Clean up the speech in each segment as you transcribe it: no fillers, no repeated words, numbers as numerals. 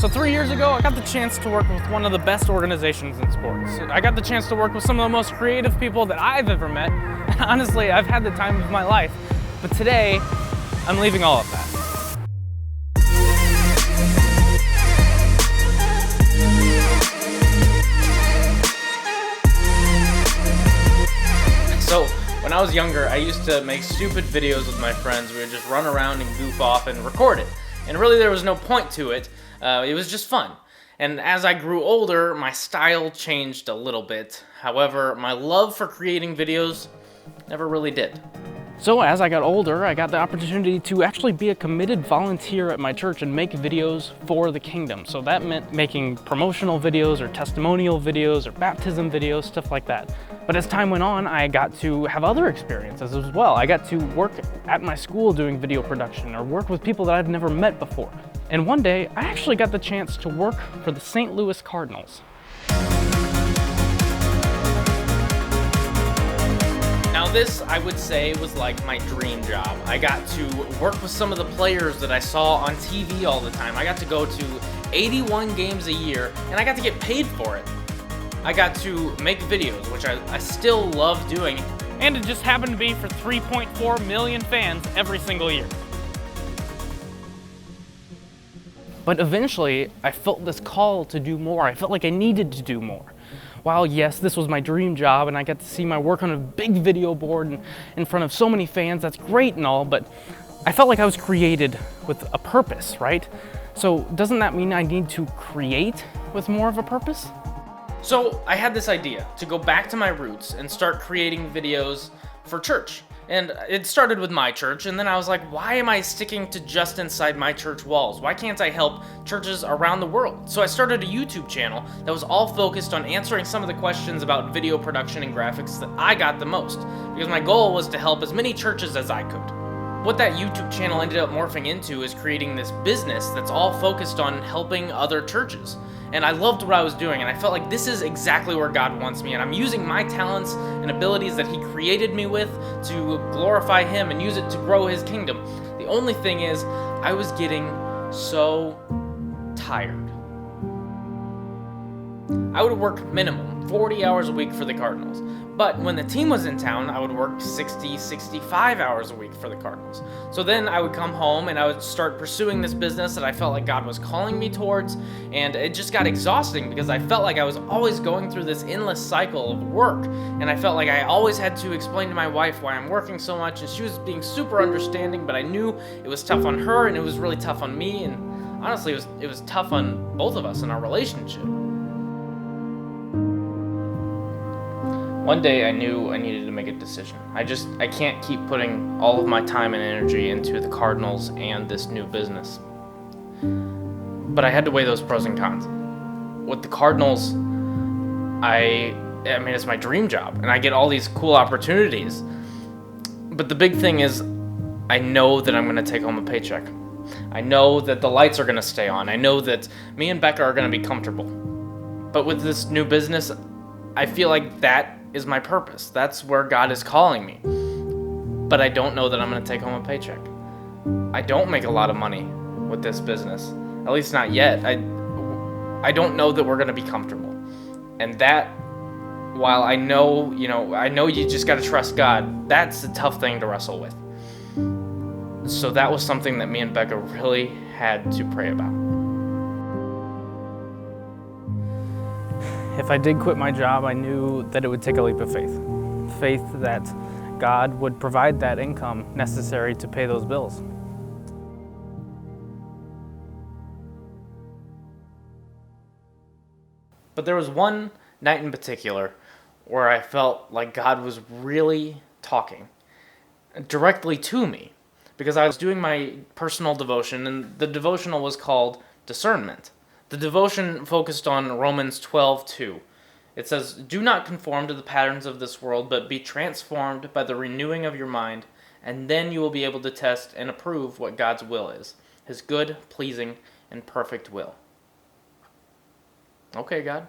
So 3 years ago, I got the chance to work with one of the best organizations in sports. I got the chance to work with some of the most creative people that I've ever met. Honestly, I've had the time of my life. But today, I'm leaving all of that. So, when I was younger, I used to make stupid videos with my friends. We would just run around and goof off and record it. And really, there was no point to it. It was just fun. And as I grew older, my style changed a little bit. However, my love for creating videos never really did. So as I got older, I got the opportunity to actually be a committed volunteer at my church and make videos for the kingdom. So that meant making promotional videos or testimonial videos or baptism videos, stuff like that. But as time went on, I got to have other experiences as well. I got to work at my school doing video production or work with people that I've never met before. And one day, I actually got the chance to work for the St. Louis Cardinals. Now this, I would say, was like my dream job. I got to work with some of the players that I saw on TV all the time. I got to go to 81 games a year, and I got to get paid for it. I got to make videos, which I still love doing. And it just happened to be for 3.4 million fans every single year. But eventually, I felt this call to do more. I felt like I needed to do more. While yes, this was my dream job and I got to see my work on a big video board and in front of so many fans, that's great and all, but I felt like I was created with a purpose, right? So doesn't that mean I need to create with more of a purpose? So I had this idea to go back to my roots and start creating videos for church. And it started with my church, and then I was like, why am I sticking to just inside my church walls? Why can't I help churches around the world? So I started a YouTube channel that was all focused on answering some of the questions about video production and graphics that I got the most, because my goal was to help as many churches as I could. What that YouTube channel ended up morphing into is creating this business that's all focused on helping other churches. And I loved what I was doing, and I felt like this is exactly where God wants me, and I'm using my talents and abilities that He created me with to glorify Him and use it to grow His kingdom. The only thing is, I was getting so tired. I would work minimum 40 hours a week for the Cardinals. But when the team was in town, I would work 60, 65 hours a week for the Cardinals. So then I would come home and I would start pursuing this business that I felt like God was calling me towards. And it just got exhausting because I felt like I was always going through this endless cycle of work. And I felt like I always had to explain to my wife why I'm working so much. And she was being super understanding, but I knew it was tough on her and it was really tough on me. And honestly, it was tough on both of us in our relationship. One day I knew I needed to make a decision. I can't keep putting all of my time and energy into the Cardinals and this new business. But I had to weigh those pros and cons. With the Cardinals, I mean, it's my dream job, and I get all these cool opportunities. But the big thing is, I know that I'm going to take home a paycheck. I know that the lights are going to stay on. I know that me and Becca are going to be comfortable. But with this new business, I feel like that is my purpose. That's where God is calling me. But I don't know that I'm going to take home a paycheck. I don't make a lot of money with this business. At least not yet. I don't know that we're going to be comfortable. And that, while I know you just got to trust God, that's a tough thing to wrestle with. So that was something that me and Becca really had to pray about. If I did quit my job, I knew that it would take a leap of faith. Faith that God would provide that income necessary to pay those bills. But there was one night in particular where I felt like God was really talking directly to me, because I was doing my personal devotion, and the devotional was called Discernment. The devotion focused on Romans 12:2. It says, "Do not conform to the patterns of this world, but be transformed by the renewing of your mind, and then you will be able to test and approve what God's will is, His good, pleasing, and perfect will." Okay, God,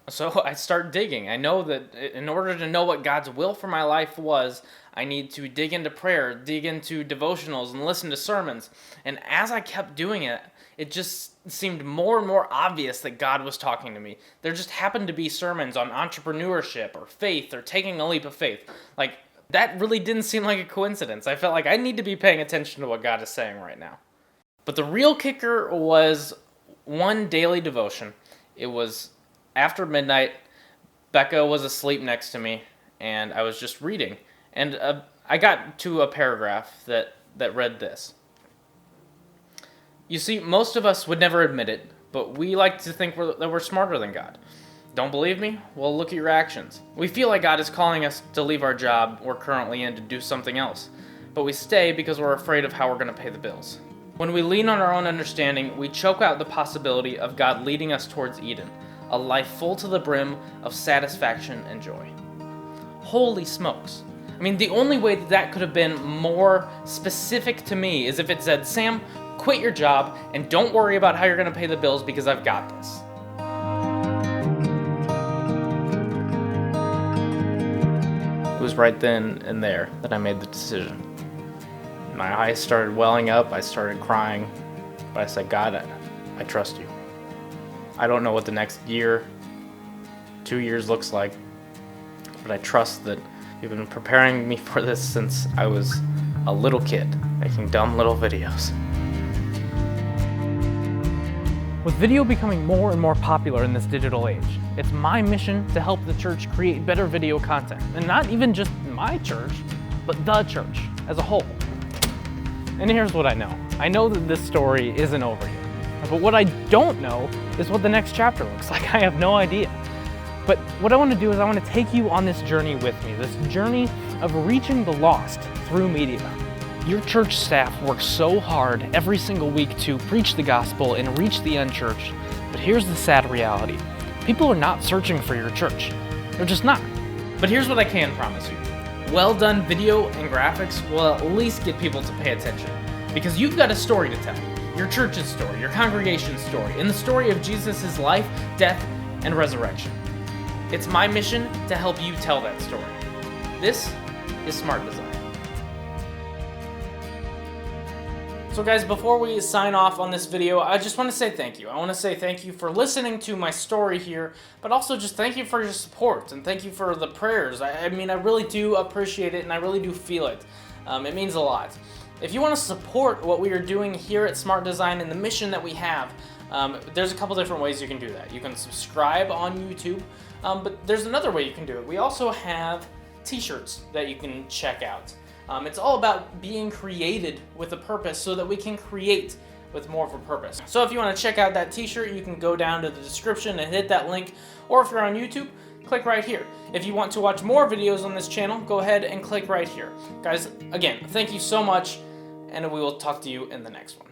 So I start digging. I know that in order to know what God's will for my life was, I need to dig into prayer, dig into devotionals, and listen to sermons. And as I kept doing it, it just seemed more and more obvious that God was talking to me. There just happened to be sermons on entrepreneurship or faith or taking a leap of faith. Like, that really didn't seem like a coincidence. I felt like I need to be paying attention to what God is saying right now. But the real kicker was one daily devotion. It was after midnight. Becca was asleep next to me, and I was just reading. And I got to a paragraph that read this. You see, most of us would never admit it, but we like to think that we're smarter than God. Don't believe me? Well, look at your actions. We feel like God is calling us to leave our job we're currently in to do something else, but we stay because we're afraid of how we're going to pay the bills. When we lean on our own understanding, we choke out the possibility of God leading us towards Eden, a life full to the brim of satisfaction and joy. Holy smokes. I mean, the only way that could have been more specific to me is if it said, Sam, quit your job and don't worry about how you're going to pay the bills because I've got this. It was right then and there that I made the decision. My eyes started welling up, I started crying, but I said, God, I trust you. I don't know what the next year, 2 years looks like, but I trust that you've been preparing me for this since I was a little kid, making dumb little videos. With video becoming more and more popular in this digital age, it's my mission to help the church create better video content. And not even just my church, but the church as a whole. And here's what I know. I know that this story isn't over yet. But what I don't know is what the next chapter looks like. I have no idea. But what I want to do is I want to take you on this journey with me, this journey of reaching the lost through media. Your church staff works so hard every single week to preach the gospel and reach the unchurched. But here's the sad reality. People are not searching for your church. They're just not. But here's what I can promise you. Well done video and graphics will at least get people to pay attention. Because you've got a story to tell. Your church's story, your congregation's story, and the story of Jesus' life, death, and resurrection. It's my mission to help you tell that story. This is Smart Design. So guys, before we sign off on this video, I just want to say thank you. I want to say thank you for listening to my story here, but also just thank you for your support and thank you for the prayers. I mean, I really do appreciate it and I really do feel it. It means a lot. If you want to support what we are doing here at Smart Design and the mission that we have, there's a couple different ways you can do that. You can subscribe on YouTube, but there's another way you can do it. We also have t-shirts that you can check out. It's all about being created with a purpose so that we can create with more of a purpose. So if you want to check out that t-shirt, you can go down to the description and hit that link, or if you're on YouTube, click right here. If you want to watch more videos on this channel, go ahead and click right here. Guys, again, thank you so much, and we will talk to you in the next one.